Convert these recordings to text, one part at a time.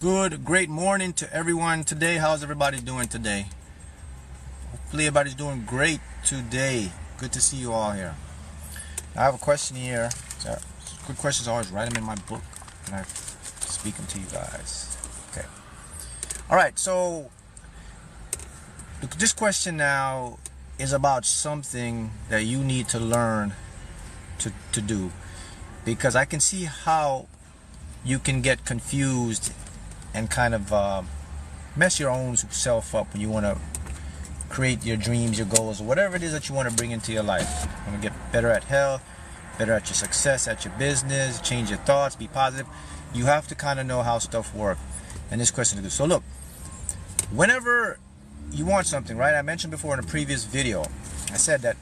Great morning to everyone today. How's everybody doing today? Hopefully everybody's doing great today. Good to see you all here. I have a question here. Good questions, always write them in my book and I speak them to you guys. Okay. All right, so this question now is about something that you need to learn to do, because I can see how you can get confused and kind of mess your own self up when you want to create your dreams, your goals, whatever it is that you want to bring into your life. You want to get better at health, better at your success, at your business, change your thoughts, be positive. You have to kind of know how stuff works. And this question is good. So look, whenever you want something, right? I mentioned before in a previous video, I said that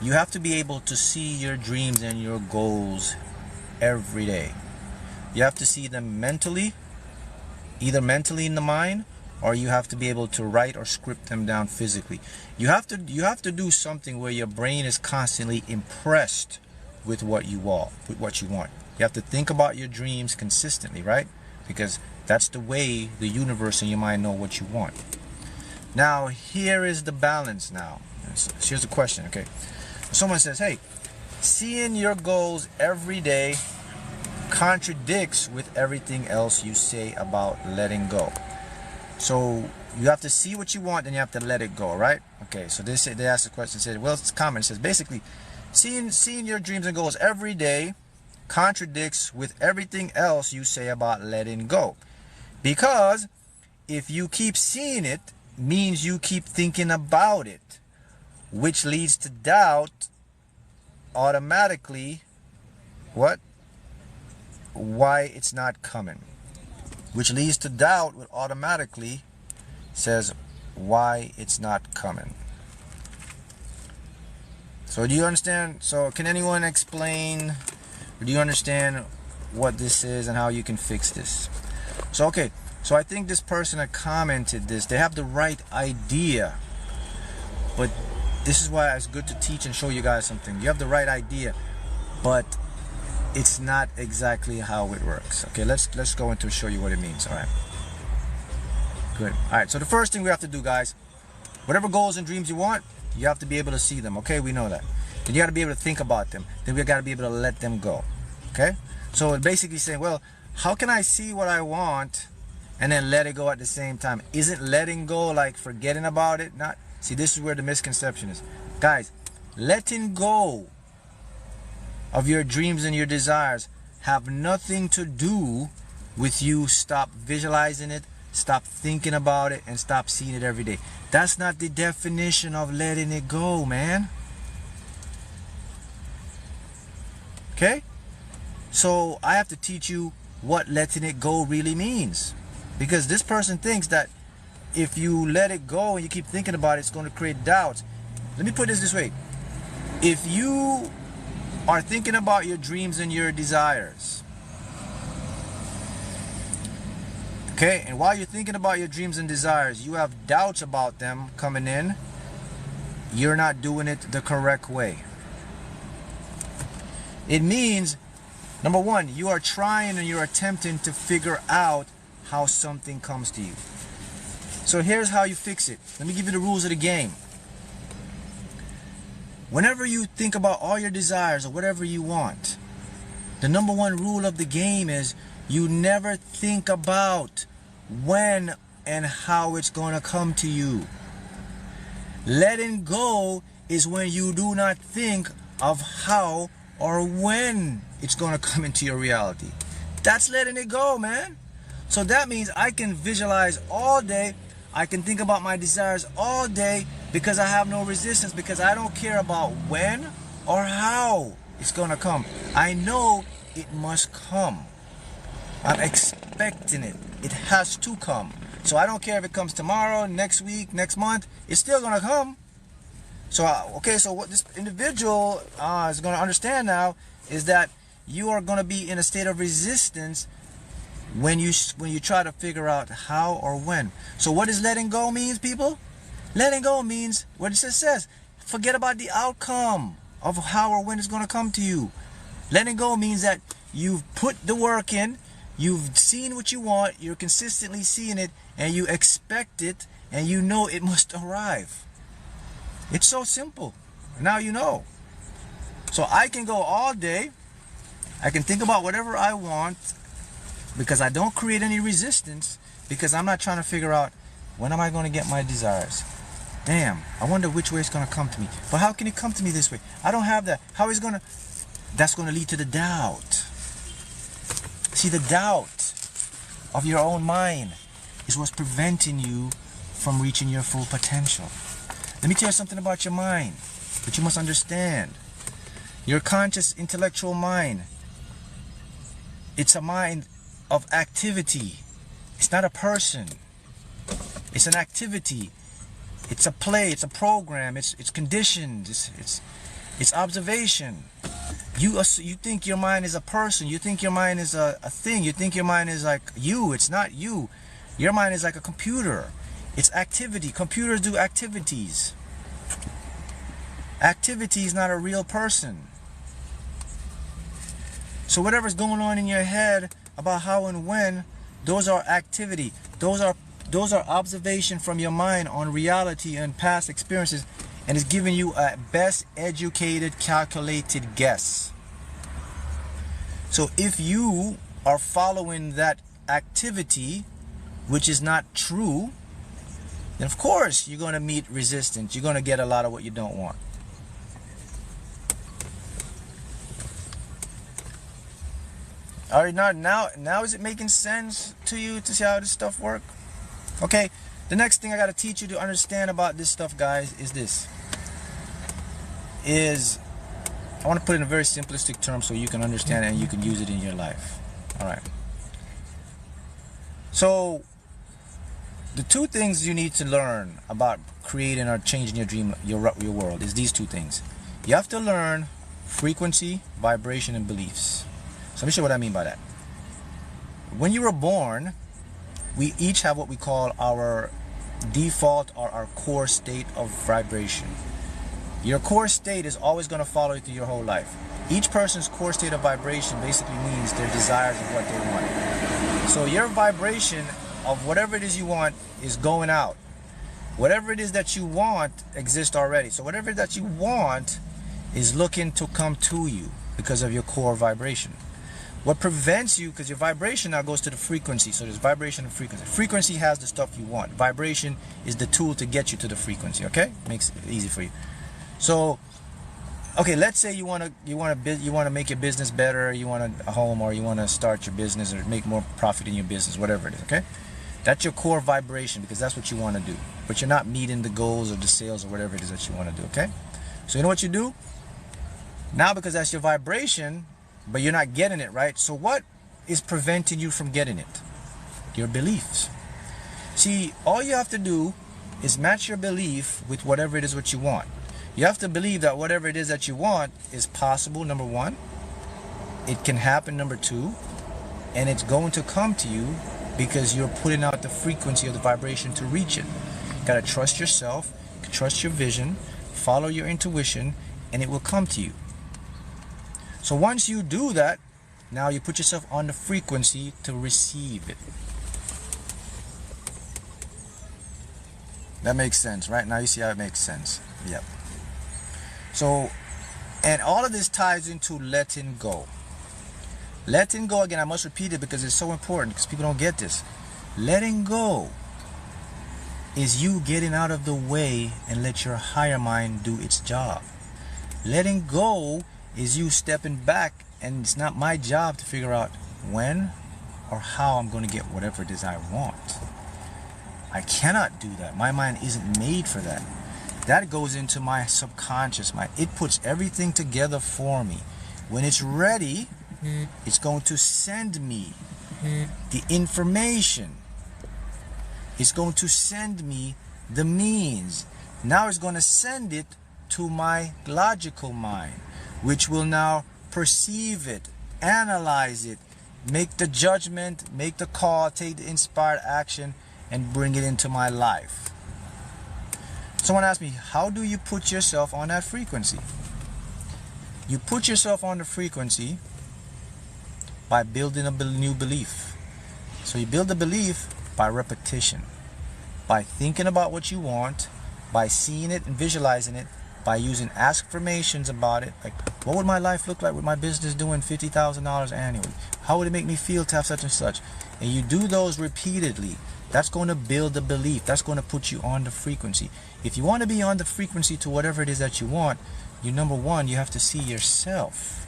you have to be able to see your dreams and your goals every day. You have to see them mentally, either mentally in the mind, or you have to be able to write or script them down physically. You have to do something where your brain is constantly impressed with what you want. You have to think about your dreams consistently, right? Because that's the way the universe and your mind know what you want. Now, here is the balance now. So here's the question, okay? Someone says, hey, seeing your goals every day contradicts with everything else you say about letting go. So you have to see what you want and you have to let it go, right? Okay, so they asked the question, said, well, it's common. It says basically, seeing your dreams and goals every day contradicts with everything else you say about letting go. Because if you keep seeing it, means you keep thinking about it, which leads to doubt automatically. What? Why it's not coming, which leads to doubt, which automatically says why it's not coming. So do you understand? So can anyone explain, or do you understand what this is and how you can fix this? So okay, so I think this person that commented this, they have the right idea, but this is why it's good to teach and show you guys something. You have the right idea, but it's not exactly how it works. Okay, let's go into show you what it means. All right, good. All right, so the first thing we have to do, guys, whatever goals and dreams you want, you have to be able to see them. Okay, we know that. Then you got to be able to think about them. Then we got to be able to let them go. Okay, so it's basically saying, well, how can I see what I want and then let it go at the same time? Isn't letting go like forgetting about it? Not. See, this is where the misconception is, guys. Letting go of your dreams and your desires have nothing to do with you stop visualizing it, stop thinking about it, and stop seeing it every day. That's not the definition of letting it go, man. Okay? So I have to teach you what letting it go really means, because this person thinks that if you let it go and you keep thinking about it, it's going to create doubts. Let me put this way. If you are thinking about your dreams and your desires, okay, and while you're thinking about your dreams and desires, you have doubts about them coming in, you're not doing it the correct way. It means, number one, you are trying and you're attempting to figure out how something comes to you. So here's how you fix it. Let me give you the rules of the game. Whenever you think about all your desires or whatever you want, the number one rule of the game is you never think about when and how it's going to come to you. Letting go is when you do not think of how or when it's going to come into your reality. That's letting it go, man. So that means I can visualize all day. I can think about my desires all day because I have no resistance, because I don't care about when or how it's going to come. I know it must come. I'm expecting it. It has to come. So I don't care if it comes tomorrow, next week, next month. It's still going to come. So, okay, so what this individual is going to understand now is that you are going to be in a state of resistance when you try to figure out how or when. So what does letting go means, people? Letting go means what it says. Forget about the outcome of how or when it's going to come to you. Letting go means that you've put the work in, You've seen what you want, you're consistently seeing it, and you expect it, and you know it must arrive. It's so simple. Now you know. So I can go all day, I can think about whatever I want, because I don't create any resistance, because I'm not trying to figure out, when am I going to get my desires? Damn, I wonder which way it's going to come to me. But how can it come to me this way? I don't have that. How is it going to... That's going to lead to the doubt. See, the doubt of your own mind is what's preventing you from reaching your full potential. Let me tell you something about your mind that you must understand. Your conscious intellectual mind, it's a mind of activity. It's not a person. It's an activity. It's a play. It's a program. It's conditioned. It's observation. You think your mind is a person. You think your mind is a thing. You think your mind is like you. It's not you. Your mind is like a computer. It's activity. Computers do activities. Activity is not a real person. So whatever's going on in your head about how and when, those are activity. Those are observation from your mind on reality and past experiences, and it's giving you a best educated, calculated guess. So if you are following that activity, which is not true, then of course you're going to meet resistance. You're going to get a lot of what you don't want. All right, now is it making sense to you to see how this stuff works? Okay, the next thing I got to teach you to understand about this stuff, guys, is this. I want to put it in a very simplistic term so you can understand it and you can use it in your life. All right. So, the two things you need to learn about creating or changing your dream, your world, is these two things. You have to learn frequency, vibration, and beliefs. So let me show you what I mean by that. When you were born, we each have what we call our default or our core state of vibration. Your core state is always going to follow you through your whole life. Each person's core state of vibration basically means their desires of what they want. So your vibration of whatever it is you want is going out. Whatever it is that you want exists already. So whatever that you want is looking to come to you because of your core vibration. What prevents you, because your vibration now goes to the frequency. So there's vibration and frequency. Frequency has the stuff you want. Vibration is the tool to get you to the frequency. Okay, makes it easy for you. So, okay, let's say you want to make your business better. You want a home, or you want to start your business or make more profit in your business, whatever it is. Okay, that's your core vibration because that's what you want to do. But you're not meeting the goals or the sales or whatever it is that you want to do. Okay, so you know what you do now, because that's your vibration. But you're not getting it, right? So what is preventing you from getting it? Your beliefs. See, all you have to do is match your belief with whatever it is what you want. You have to believe that whatever it is that you want is possible, number one. It can happen, number two. And it's going to come to you because you're putting out the frequency of the vibration to reach it. You gotta trust yourself, trust your vision, follow your intuition, and it will come to you. So once you do that, now you put yourself on the frequency to receive it. That makes sense, right? Now you see how it makes sense. Yep. So, and all of this ties into letting go. Letting go, again, I must repeat it because it's so important because people don't get this. Letting go is you getting out of the way and let your higher mind do its job. Letting go is you stepping back, and it's not my job to figure out when or how I'm going to get whatever it is I want. I cannot do that. My mind isn't made for that. That goes into my subconscious mind. It puts everything together for me. When it's ready, it's going to send me the information. It's going to send me the means. Now it's going to send it to my logical mind, which will now perceive it, analyze it, make the judgment, make the call, take the inspired action, and bring it into my life. Someone asked me, how do you put yourself on that frequency? You put yourself on the frequency by building a new belief. So you build the belief by repetition, by thinking about what you want, by seeing it and visualizing it, by using affirmations about it. Like, what would my life look like with my business doing $50,000 annually? How would it make me feel to have such and such? And you do those repeatedly. That's going to build the belief. That's going to put you on the frequency. If you want to be on the frequency to whatever it is that you want, you, number one, you have to see yourself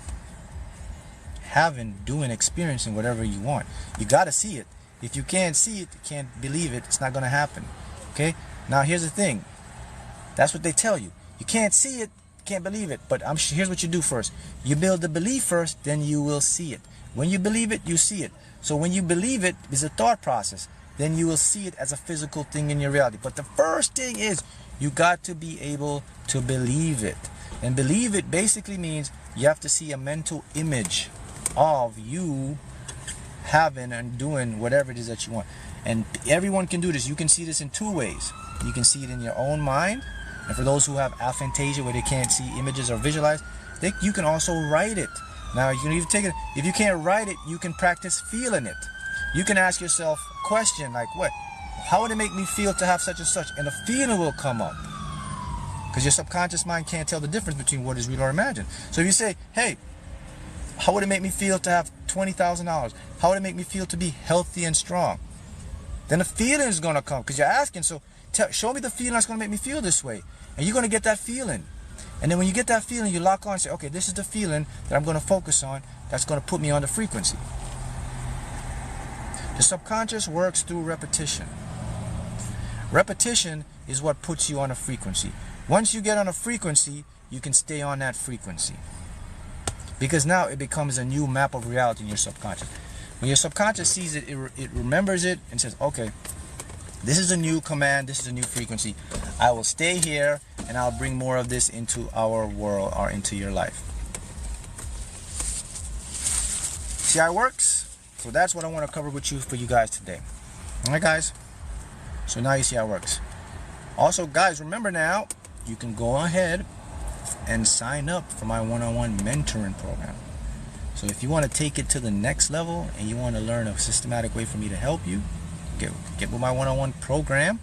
doing, experiencing whatever you want. You got to see it. If you can't see it, you can't believe it, it's not going to happen. Okay? Now here's the thing. That's what they tell you. You can't see it, can't believe it. But here's what you do first. You build the belief first, then you will see it. When you believe it, you see it. So when you believe it, is a thought process. Then you will see it as a physical thing in your reality. But the first thing is, you got to be able to believe it. And believe it basically means you have to see a mental image of you having and doing whatever it is that you want. And everyone can do this. You can see this in two ways. You can see it in your own mind. And for those who have aphantasia, where they can't see images or visualize, you can also write it. Now, you can even take it. If you can't write it, you can practice feeling it. You can ask yourself a question like, what? How would it make me feel to have such and such? And a feeling will come up. Because your subconscious mind can't tell the difference between what is real or imagined. So if you say, hey, how would it make me feel to have $20,000? How would it make me feel to be healthy and strong? Then a feeling is going to come, because you're asking, so show me the feeling that's going to make me feel this way. And you're going to get that feeling. And then when you get that feeling, you lock on and say, okay, this is the feeling that I'm going to focus on that's going to put me on the frequency. The subconscious works through repetition. Repetition is what puts you on a frequency. Once you get on a frequency, you can stay on that frequency. Because now it becomes a new map of reality in your subconscious. When your subconscious sees it, it remembers it and says, okay, this is a new command, this is a new frequency. I will stay here and I'll bring more of this into our world or into your life. See how it works? So that's what I want to cover with you for you guys today. Alright guys? So now you see how it works. Also guys, remember now, you can go ahead and sign up for my one-on-one mentoring program. So if you want to take it to the next level and you want to learn a systematic way for me to help you, get with my one-on-one program.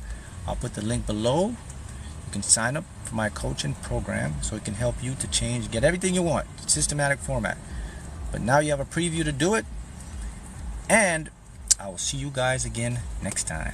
I'll put the link below. You can sign up for my coaching program so it can help you to change, get everything you want, systematic format. But now you have a preview to do it, and I will see you guys again next time.